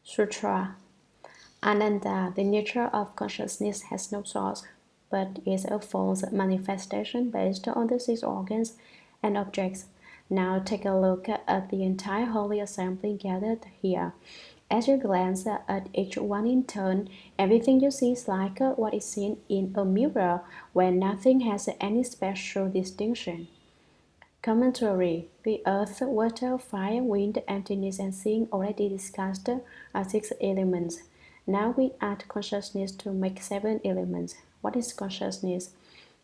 Sutra. Ananda, the nature of consciousness has no source, but is a false manifestation based on the six organs and objects. Now take a look at the entire holy assembly gathered here. As you glance at each one in turn, everything you see is like what is seen in a mirror, where nothing has any special distinction. Commentary. The earth, water, fire, wind, emptiness, and seeing already discussed are six elements. Now we add consciousness to make seven elements. What is consciousness?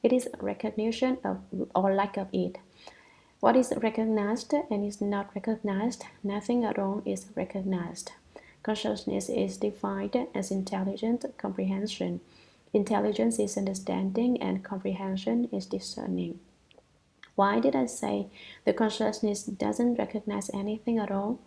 It is recognition of or lack of it. What is recognized and is not recognized? Nothing at all is recognized. Consciousness is defined as intelligent comprehension. Intelligence is understanding and comprehension is discerning. Why did I say the consciousness doesn't recognize anything at all?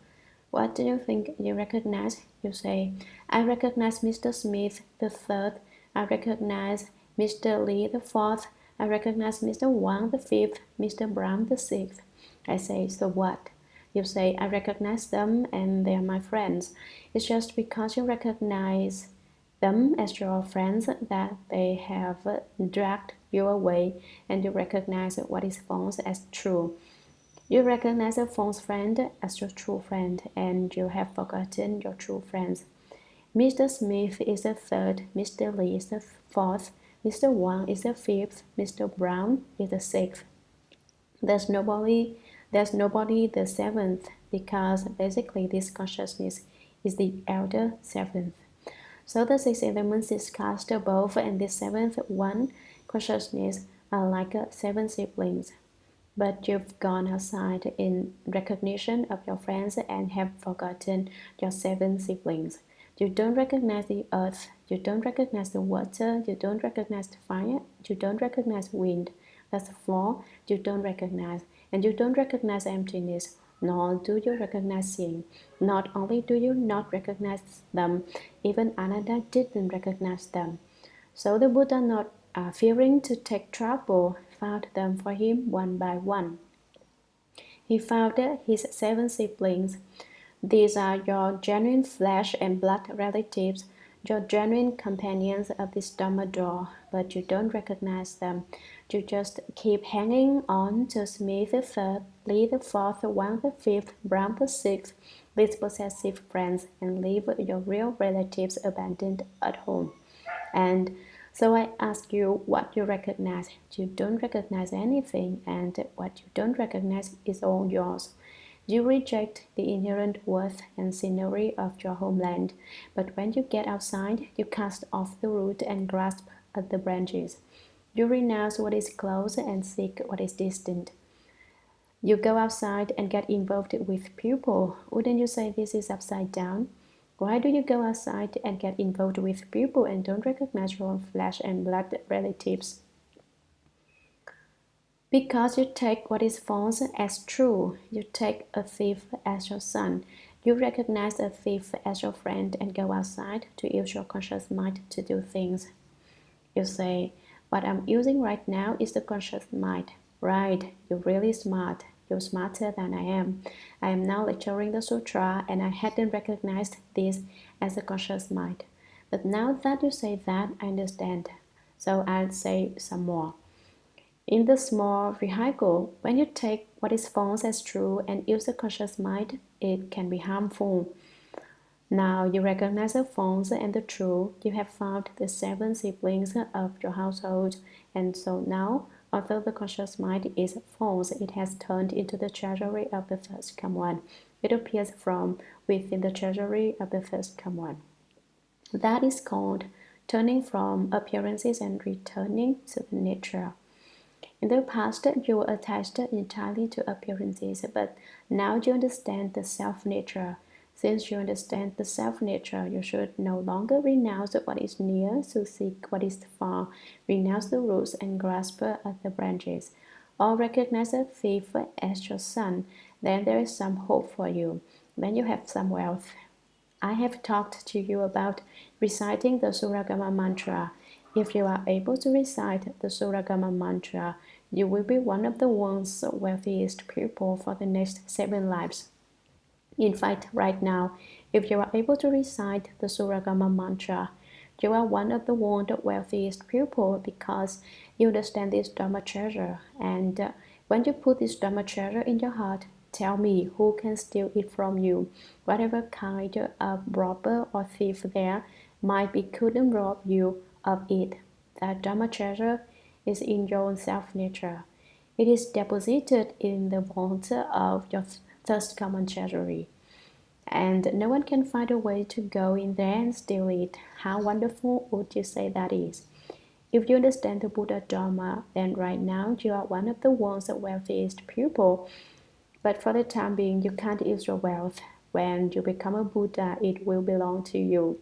What do you think you recognize? You say, I recognize Mr. Smith the third, I recognize Mr. Lee the fourth, I recognize Mr. Wang the fifth, Mr. Brown the sixth. I say, so what? You say, I recognize them and they are my friends. It's just because you recognize them as your friends that they have dragged you away, and you recognize what is false as true. You recognize a false friend as your true friend, and you have forgotten your true friends. Mr. Smith is the third, Mr. Lee is the fourth, Mr. Wang is the fifth, Mr. Brown is the sixth. There's nobody the seventh, because basically this consciousness is the elder seventh. So the six elements discussed above and the seventh one, consciousness, are like seven siblings. But you've gone outside in recognition of your friends and have forgotten your seven siblings. You don't recognize the earth, you don't recognize the water, you don't recognize the fire, you don't recognize wind. That's the floor you don't recognize, and you don't recognize emptiness, nor do you recognize seeing. Not only do you not recognize them, even Ananda didn't recognize them. So the Buddha, not fearing to take trouble, found them for him one by one. He found his seven siblings. These are your genuine flesh and blood relatives, your genuine companions of this Dharma door, but you don't recognize them. You just keep hanging on to Smith the third, Lee the fourth, Wang the fifth, Brown the sixth, these possessive friends, and leave your real relatives abandoned at home. And so I ask you what you recognize. You don't recognize anything, and what you don't recognize is all yours. You reject the inherent worth and scenery of your homeland, but when you get outside, you cast off the root and grasp at the branches. You renounce what is close and seek what is distant. You go outside and get involved with people. Wouldn't you say this is upside down? Why do you go outside and get involved with people and don't recognize your own flesh and blood relatives? Because you take what is false as true. You take a thief as your son. You recognize a thief as your friend and go outside to use your conscious mind to do things. You say, what I'm using right now is the conscious mind. Right, you're really smart. You're smarter than I am. I am now lecturing the sutra and I hadn't recognized this as a conscious mind. But now that you say that, I understand. So I'll say some more. In the small vehicle, when you take what is false as true and use the conscious mind, it can be harmful. Now you recognize the false and the true. You have found the seven siblings of your household, and so now, although the conscious mind is false, it has turned into the treasury of the first come one. It appears from within the treasury of the first come one. That is called turning from appearances and returning to the nature. In the past, you were attached entirely to appearances, but now you understand the self-nature. Since you understand the self-nature, you should no longer renounce what is near to seek what is far, renounce the roots and grasp at the branches, or recognize a thief as your son. Then there is some hope for you. Then you have some wealth. I have talked to you about reciting the Shurangama mantra. If you are able to recite the Shurangama mantra, you will be one of the world's wealthiest people for the next 7 lives. In fact, right now, If you are able to recite the Shurangama mantra, you are one of the world's wealthiest people because you understand this Dharma treasure. And when you put this Dharma treasure in your heart, tell me who can steal it from you. Whatever kind of robber or thief there might be couldn't rob you of it. That Dharma treasure is in your own self-nature. It is deposited in the vault of your thirst common treasury, and no one can find a way to go in there and steal it. How wonderful would you say that is? If you understand the Buddha Dharma, then right now you are one of the world's wealthiest people. But for the time being, you can't use your wealth. When you become a Buddha, it will belong to you.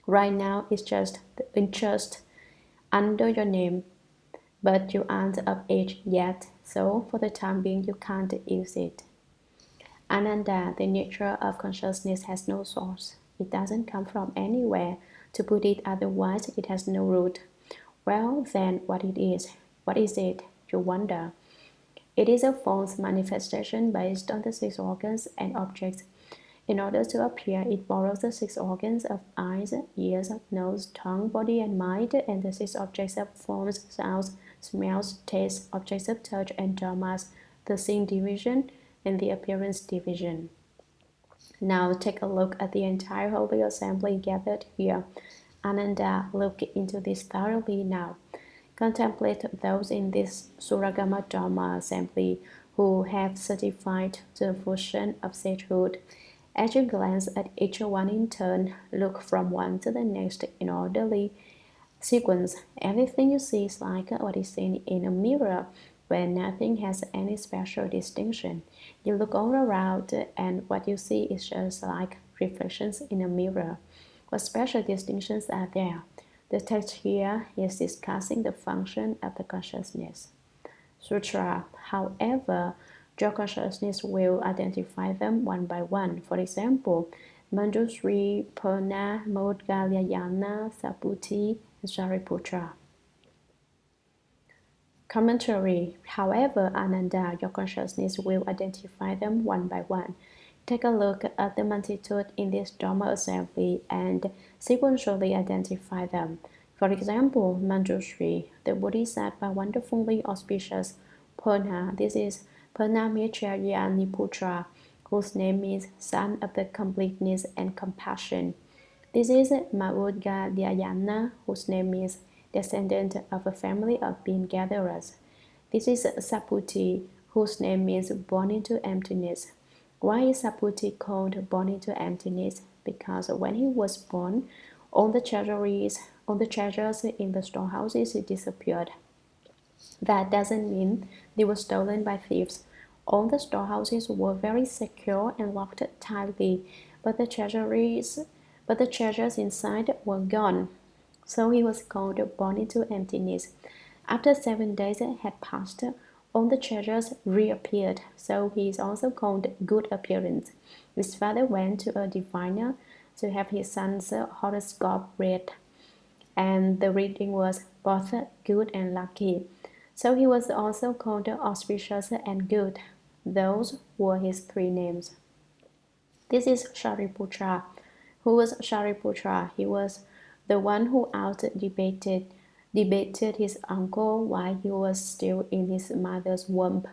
Right now, it's just under your name, but you aren't of age yet, so for the time being, you can't use it. Ananda, the nature of consciousness, has no source. It doesn't come from anywhere. To put it otherwise, it has no root. Well, then, what it is? What is it? You wonder. It is a false manifestation based on the six organs and objects. In order to appear, it borrows the six organs of eyes, ears, nose, tongue, body, and mind, and the six objects of forms, sounds, smells, tastes, objects of touch, and dharmas, the seeing division, and the appearance division. Now take a look at the entire holy assembly gathered here. Ananda, look into this thoroughly now. Contemplate those in this Shurangama Dharma assembly who have certified the fusion of sagehood. As you glance at each one in turn, look from one to the next in orderly sequence. Everything you see is like what is seen in a mirror, where nothing has any special distinction. You look all around, and what you see is just like reflections in a mirror. What special distinctions are there? The text here is discussing the function of the consciousness. Sutra, however, your consciousness will identify them one by one. For example, Manjushri, Purna, Modgalyayana, Saputi, and Shariputra. Commentary. However, Ananda, your consciousness will identify them one by one. Take a look at the multitude in this Dharma assembly and sequentially identify them. For example, Manjushri, the Bodhisattva wonderfully auspicious Purna. This is Purnamacharya whose name means son of the completeness and compassion. This is Maudgalyayana, whose name means descendant of a family of bean gatherers. This is Saputi, whose name means born into emptiness. Why is Saputi called born into emptiness? Because when he was born, all the treasures in the storehouses disappeared. That doesn't mean they were stolen by thieves. All the storehouses were very secure and locked tightly, but the treasures inside were gone. So he was called born into emptiness. After 7 days had passed, all the treasures reappeared, so he is also called good appearance. His father went to a diviner to have his son's horoscope read, and the reading was both good and lucky. So he was also called auspicious and good. Those were his three names. This is Shariputra. Who was Shariputra? He was the one who out-debated his uncle while he was still in his mother's womb.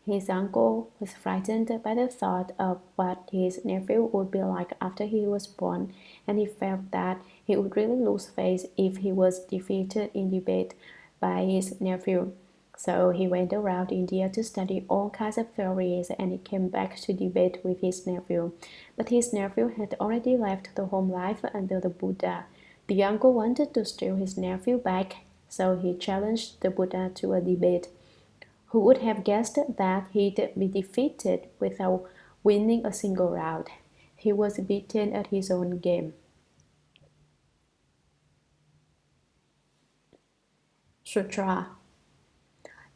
His uncle was frightened by the thought of what his nephew would be like after he was born, and he felt that he would really lose face if he was defeated in debate by his nephew. So he went around India to study all kinds of theories, and he came back to debate with his nephew. But his nephew had already left the home life under the Buddha. The uncle wanted to steal his nephew back, so he challenged the Buddha to a debate. Who would have guessed that he'd be defeated without winning a single round? He was beaten at his own game. Sutra.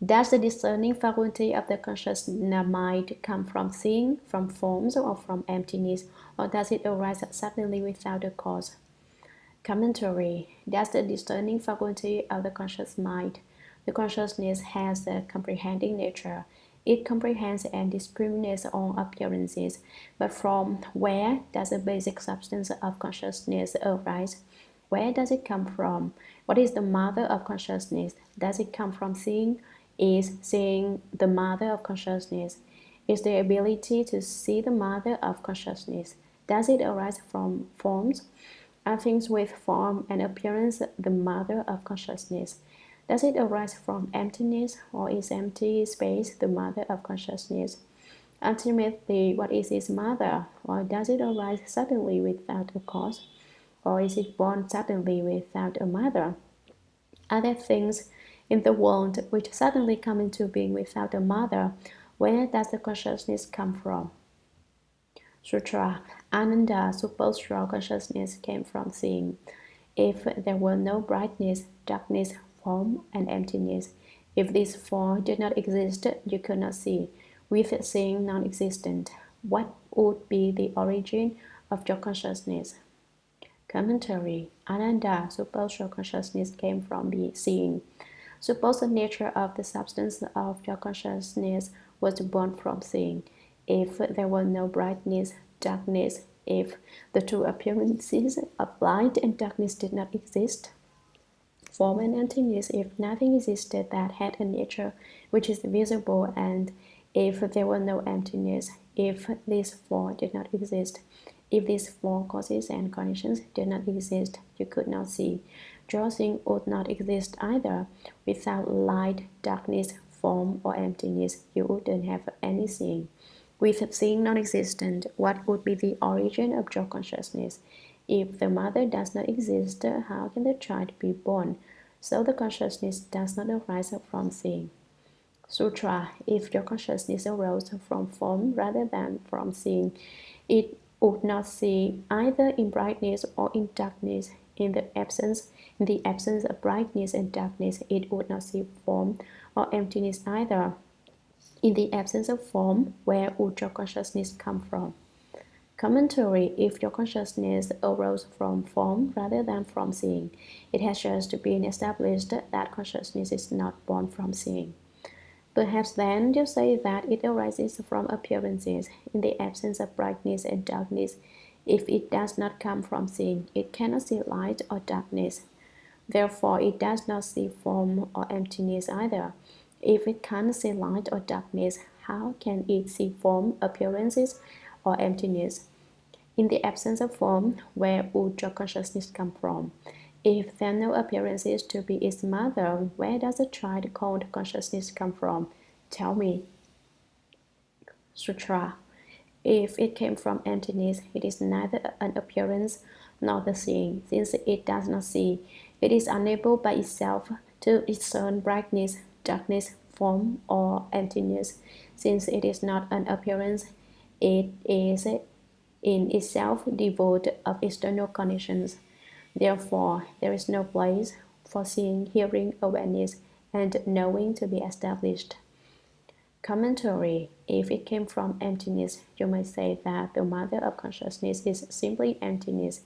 Does the discerning faculty of the conscious mind come from seeing, from forms, or from emptiness, or does it arise suddenly without a cause? Commentary. Does the discerning faculty of the conscious mind. The consciousness has a comprehending nature. It comprehends and discriminates all appearances, but from where does the basic substance of consciousness arise? Where does it come from? What is the mother of consciousness? Does it come from seeing? Is seeing the mother of consciousness? Is the ability to see the mother of consciousness? Does it arise from forms? Are things with form and appearance the mother of consciousness? Does it arise from emptiness, or is empty space the mother of consciousness? Ultimately, what is its mother? Or does it arise suddenly without a cause? Or is it born suddenly without a mother? Are there things in the world which suddenly come into being without a mother? Where does the consciousness come from? Sutra. Ananda, supernatural consciousness, came from seeing. If there were no brightness, darkness, form, and emptiness, if these four did not exist, you could not see. With seeing non-existent, what would be the origin of your consciousness? Commentary. Ananda, supernatural consciousness, came from seeing. Suppose the nature of the substance of your consciousness was born from seeing. If there were no brightness, darkness, if the two appearances of light and darkness did not exist, form and emptiness, if nothing existed that had a nature which is visible, and if there were no emptiness, if these four did not exist, if these four causes and conditions did not exist, you could not see. Your seeing would not exist either. Without light, darkness, form, or emptiness, you wouldn't have any seeing. With seeing non-existent, what would be the origin of your consciousness? If the mother does not exist, how can the child be born? So the consciousness does not arise from seeing. Sutra. If your consciousness arose from form rather than from seeing, it would not see either in brightness or in darkness. In the absence of brightness and darkness, it would not see form or emptiness either. In the absence of form, where would your consciousness come from? Commentary. If your consciousness arose from form rather than from seeing, it has just been established that consciousness is not born from seeing. Perhaps then you say that it arises from appearances. In the absence of brightness and darkness, if it does not come from seeing, it cannot see light or darkness. Therefore, it does not see form or emptiness either. If it can't see light or darkness, how can it see form, appearances, or emptiness? In the absence of form, where would your consciousness come from? If there are no appearances to be its mother, where does the child called consciousness come from? Tell me. Sutra. If it came from emptiness, it is neither an appearance nor the seeing. Since it does not see, it is unable by itself to discern brightness, darkness, form, or emptiness. Since it is not an appearance, it is in itself devoid of external conditions. Therefore, there is no place for seeing, hearing, awareness, and knowing to be established. Commentary. If it came from emptiness, you might say that the mother of consciousness is simply emptiness.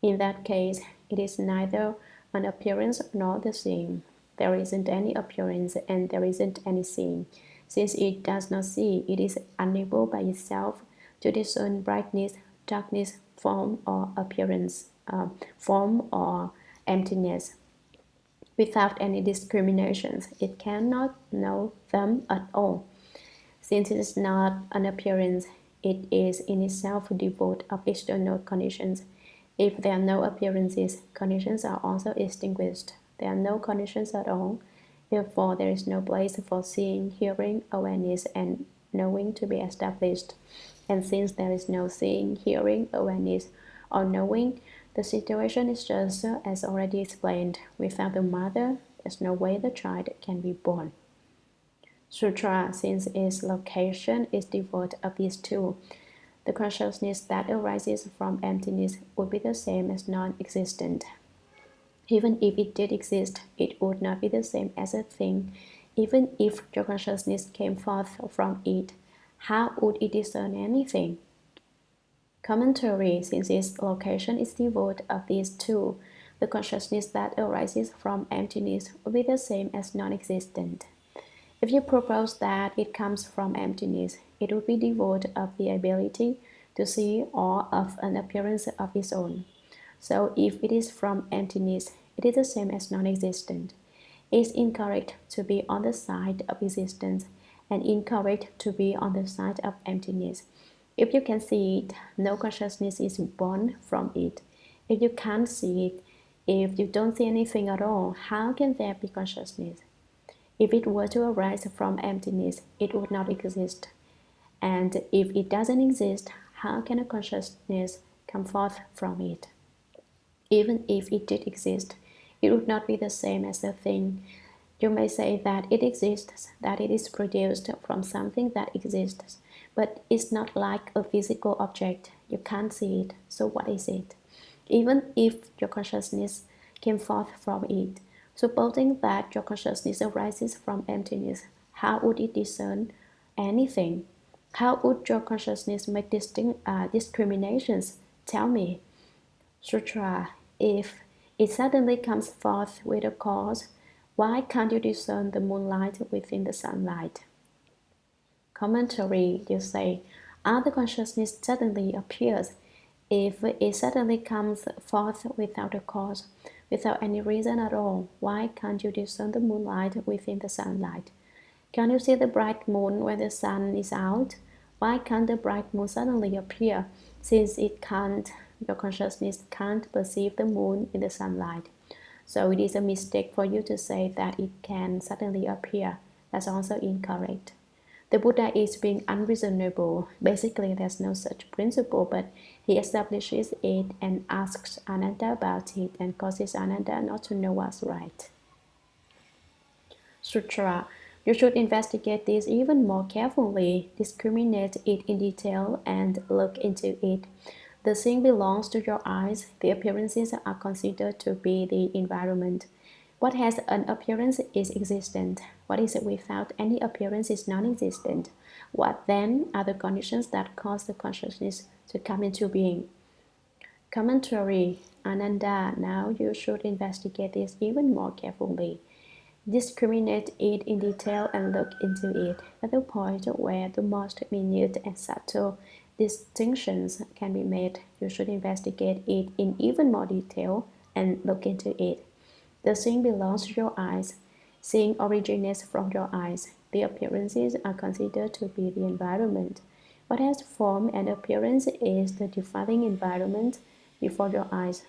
In that case, it is neither an appearance nor the seeing. There isn't any appearance and there isn't any seeing. Since it does not see, it is unable by itself to discern brightness, darkness, form, or appearance, form or emptiness. Without any discriminations, it cannot know them at all. Since it is not an appearance, it is in itself devoid of external conditions. If there are no appearances, conditions are also extinguished. There are no conditions at all. Therefore, there is no place for seeing, hearing, awareness, and knowing to be established. And since there is no seeing, hearing, awareness, or knowing, the situation is just as already explained. Without the mother, there's no way the child can be born. Sutra. Since its location is devoid of these two, the consciousness that arises from emptiness would be the same as non-existent. Even if it did exist, it would not be the same as a thing. Even if your consciousness came forth from it, how would it discern anything? Commentary. Since its location is devoid of these two, the consciousness that arises from emptiness would be the same as non-existent. If you propose that it comes from emptiness, it would be devoid of the ability to see or of an appearance of its own. So if it is from emptiness, it is the same as non-existent. It is incorrect to be on the side of existence and incorrect to be on the side of emptiness. If you can see it, no consciousness is born from it. If you can't see it, if you don't see anything at all, how can there be consciousness? If it were to arise from emptiness, it would not exist. And if it doesn't exist, how can a consciousness come forth from it? Even if it did exist, it would not be the same as the thing. You may say that it exists, that it is produced from something that exists, but it's not like a physical object. You can't see it, so what is it? Even if your consciousness came forth from it, supposing that your consciousness arises from emptiness, how would it discern anything? How would your consciousness make discriminations? Tell me. Sutra, if it suddenly comes forth with a cause, why can't you discern the moonlight within the sunlight? Commentary, you say, other consciousness suddenly appears. If it suddenly comes forth without a cause, without any reason at all, why can't you discern the moonlight within the sunlight? Can you see the bright moon when the sun is out? Why can't the bright moon suddenly appear, since it can't, your consciousness can't perceive the moon in the sunlight? So it is a mistake for you to say that it can suddenly appear. That's also incorrect. The Buddha is being unreasonable. Basically, there's no such principle, but he establishes it and asks Ananda about it and causes Ananda not to know what's right. Sutra. You should investigate this even more carefully, discriminate it in detail, and look into it. The thing belongs to your eyes. The appearances are considered to be the environment. What has an appearance is existent. What is without any appearance is non-existent. What then are the conditions that cause the consciousness to come into being? Commentary. Ananda, now you should investigate this even more carefully. Discriminate it in detail and look into it at the point where the most minute and subtle distinctions can be made. You should investigate it in even more detail and look into it. The thing belongs to your eyes. Seeing originates from your eyes. The appearances are considered to be the environment. What has form and appearance is the defining environment before your eyes.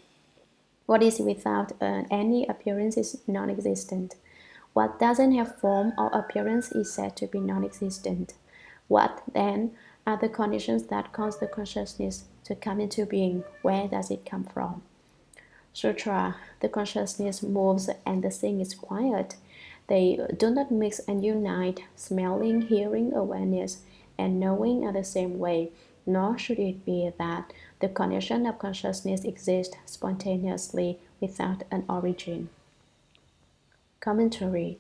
What is without any appearance is non-existent. What doesn't have form or appearance is said to be non-existent. What, then, are the conditions that cause the consciousness to come into being? Where does it come from? Sutra. The consciousness moves and the thing is quiet. They do not mix and unite. Smelling, hearing, awareness, and knowing are the same way, nor should it be that the condition of consciousness exists spontaneously without an origin. Commentary.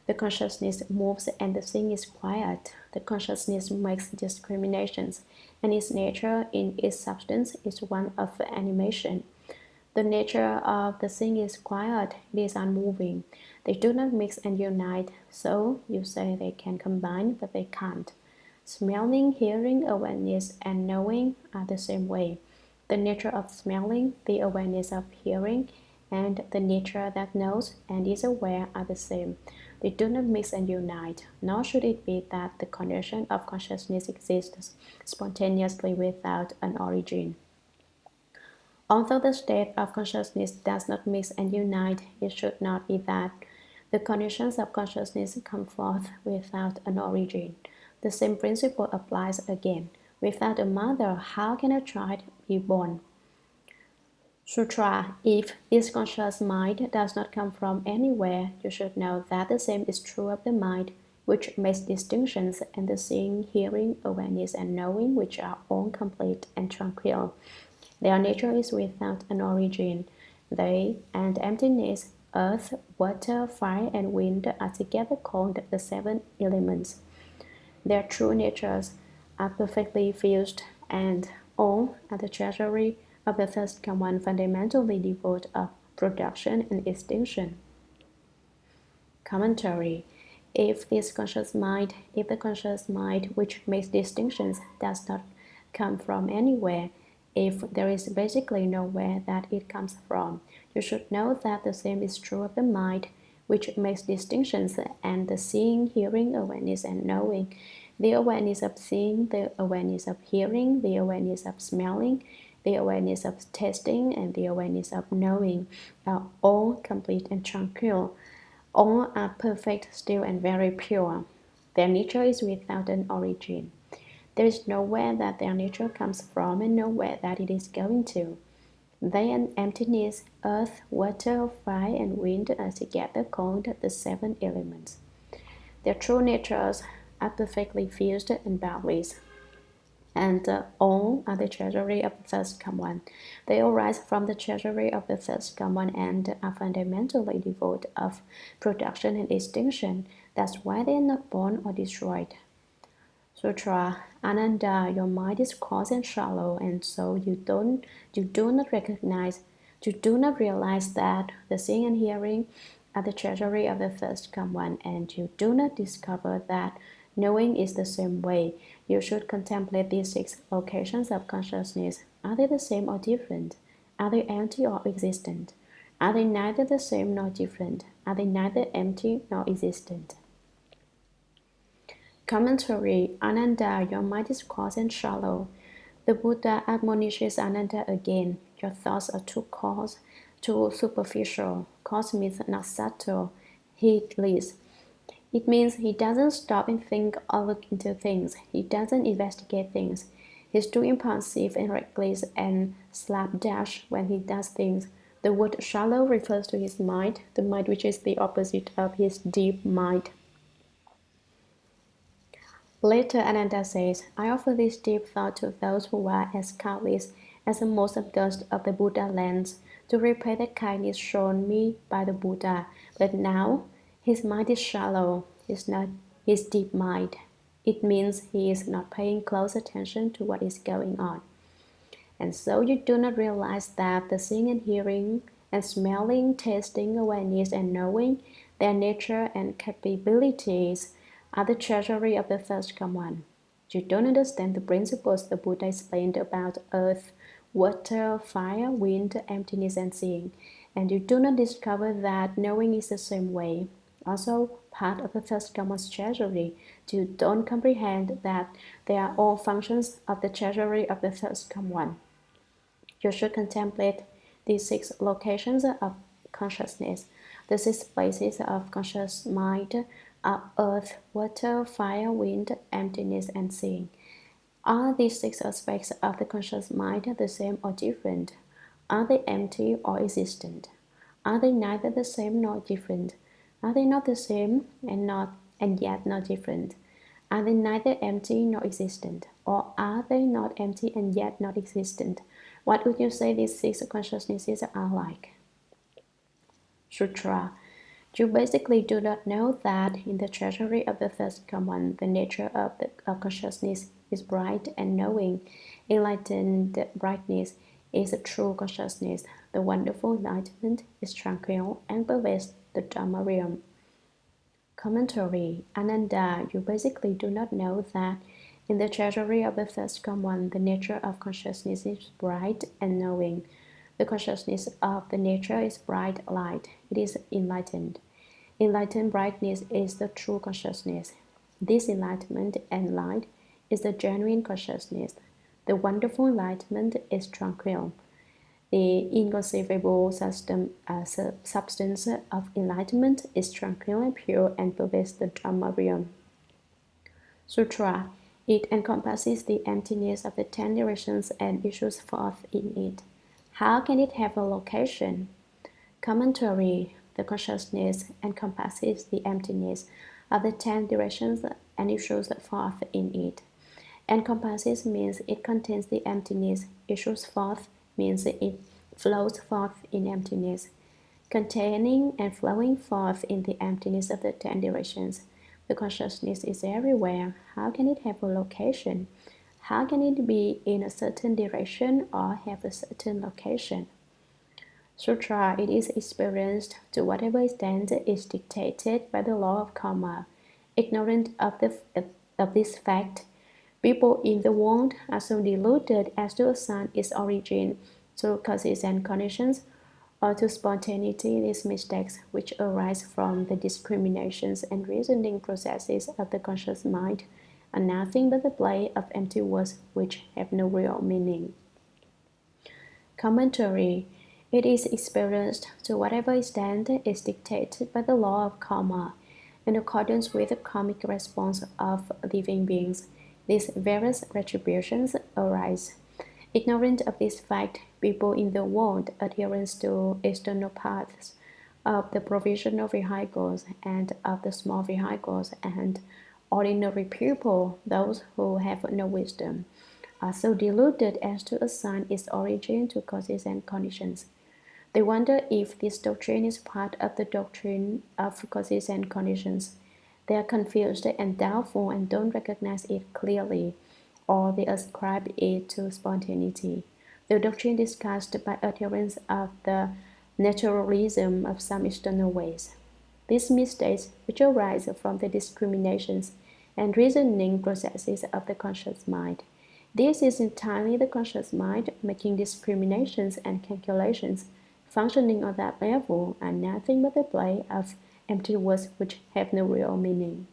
The consciousness moves and the thing is quiet. The consciousness makes discriminations, and its nature in its substance is one of animation. The nature of the thing is quiet, it is unmoving. They do not mix and unite, so you say they can combine, but they can't. Smelling, hearing, awareness, and knowing are the same way. The nature of smelling, the awareness of hearing, and the nature that knows and is aware are the same. They do not mix and unite, nor should it be that the condition of consciousness exists spontaneously without an origin. Although the state of consciousness does not mix and unite, it should not be that the conditions of consciousness come forth without an origin. The same principle applies again. Without a mother, how can a child be born? Sutra. If this conscious mind does not come from anywhere, you should know that the same is true of the mind, which makes distinctions, and the seeing, hearing, awareness, and knowing, which are all complete and tranquil. Their nature is without an origin. They and emptiness, earth, water, fire, and wind are together called the seven elements. Their true natures are perfectly fused, and all are the treasury of the first command fundamentally devoid of production and extinction. Commentary. If the conscious mind which makes distinctions does not come from anywhere, if there is basically nowhere that it comes from, you should know that the same is true of the mind which makes distinctions and the seeing, hearing, awareness, and knowing. The awareness of seeing, the awareness of hearing, the awareness of smelling, the awareness of tasting, and the awareness of knowing are all complete and tranquil. All are perfect, still, and very pure. Their nature is without an origin. There is nowhere that their nature comes from and nowhere that it is going to. They and emptiness, earth, water, fire, and wind are together called the seven elements. Their true natures are perfectly fused and boundless, and all are the treasury of the first come one. They arise from the treasury of the first come one and are fundamentally devoid of production and extinction. That's why they are not born or destroyed. Sutra: Ananda, your mind is coarse and shallow, and so you do not realize that the seeing and hearing are the treasury of the first come one, and you do not discover that knowing is the same way. You should contemplate these 6 locations of consciousness. Are they the same or different? Are they empty or existent? Are they neither the same nor different? Are they neither empty nor existent? Commentary: Ananda, your mind is coarse and shallow. The Buddha admonishes Ananda again. Your thoughts are too coarse, too superficial. Coarse means not subtle, heedless. It means he doesn't stop and think or look into things. He doesn't investigate things. He's too impulsive and reckless and slapdash when he does things. The word shallow refers to his mind, the mind which is the opposite of his deep mind. Later, Ananda says, I offer this deep thought to those who are as countless as the motes of dust of the Buddha lands, to repay the kindness shown me by the Buddha. But now, his mind is shallow, it's not his deep mind. It means he is not paying close attention to what is going on. And so you do not realize that the seeing and hearing and smelling, tasting, awareness, and knowing, their nature and capabilities are the treasury of the first come one. You don't understand the principles the Buddha explained about earth, water, fire, wind, emptiness, and seeing, and you do not discover that knowing is the same way, also part of the first come one's treasury. You don't comprehend that they are all functions of the treasury of the first come one. You should contemplate these 6 locations of consciousness. The 6 places of conscious mind are earth, water, fire, wind, emptiness, and seeing. Are these 6 aspects of the conscious mind the same or different? Are they empty or existent? Are they neither the same nor different? Are they not the same and yet not different? Are they neither empty nor existent? Or are they not empty and yet not existent? What would you say these 6 consciousnesses are like? Sutra: You basically do not know that in the treasury of the first come one, the nature of consciousness is bright and knowing. Enlightened brightness is a true consciousness. The wonderful enlightenment is tranquil and pervades the Dharma Realm. Commentary: Ananda, you basically do not know that in the treasury of the first come one, the nature of consciousness is bright and knowing. The consciousness of the nature is bright light. It is enlightened. Enlightened brightness is the true consciousness. This enlightenment and light is the genuine consciousness. The wonderful enlightenment is tranquil. The inconceivable substance of enlightenment is tranquil and pure and pervades the Dharma Realm. Sutra: It encompasses the emptiness of the 10 directions and issues forth in it. How can it have a location? Commentary: The consciousness encompasses the emptiness of the 10 directions and issues forth in it. Encompasses means it contains the emptiness. Issues forth means it flows forth in emptiness. Containing and flowing forth in the emptiness of the 10 directions. The consciousness is everywhere. How can it have a location? How can it be in a certain direction or have a certain location? Sutra: It is experienced to whatever extent is dictated by the law of karma. Ignorant of this fact, people in the world are so deluded as to assign its origin to causes and conditions, or to spontaneity. These mistakes, which arise from the discriminations and reasoning processes of the conscious mind, are nothing but the play of empty words which have no real meaning. Commentary. It is experienced to whatever extent is dictated by the law of karma, in accordance with the karmic response of living beings. These various retributions arise. Ignorant of this fact, people in the world, adherents to external paths, of the provisional vehicles and of the small vehicles, and ordinary people, those who have no wisdom, are so deluded as to assign its origin to causes and conditions. They wonder if this doctrine is part of the doctrine of causes and conditions. They are confused and doubtful and don't recognize it clearly, or they ascribe it to spontaneity. The doctrine discussed by adherents of the naturalism of some external ways. These mistakes, which arise from the discriminations and reasoning processes of the conscious mind. This is entirely the conscious mind making discriminations and calculations, functioning on that level, and nothing but the play of empty words which have no real meaning.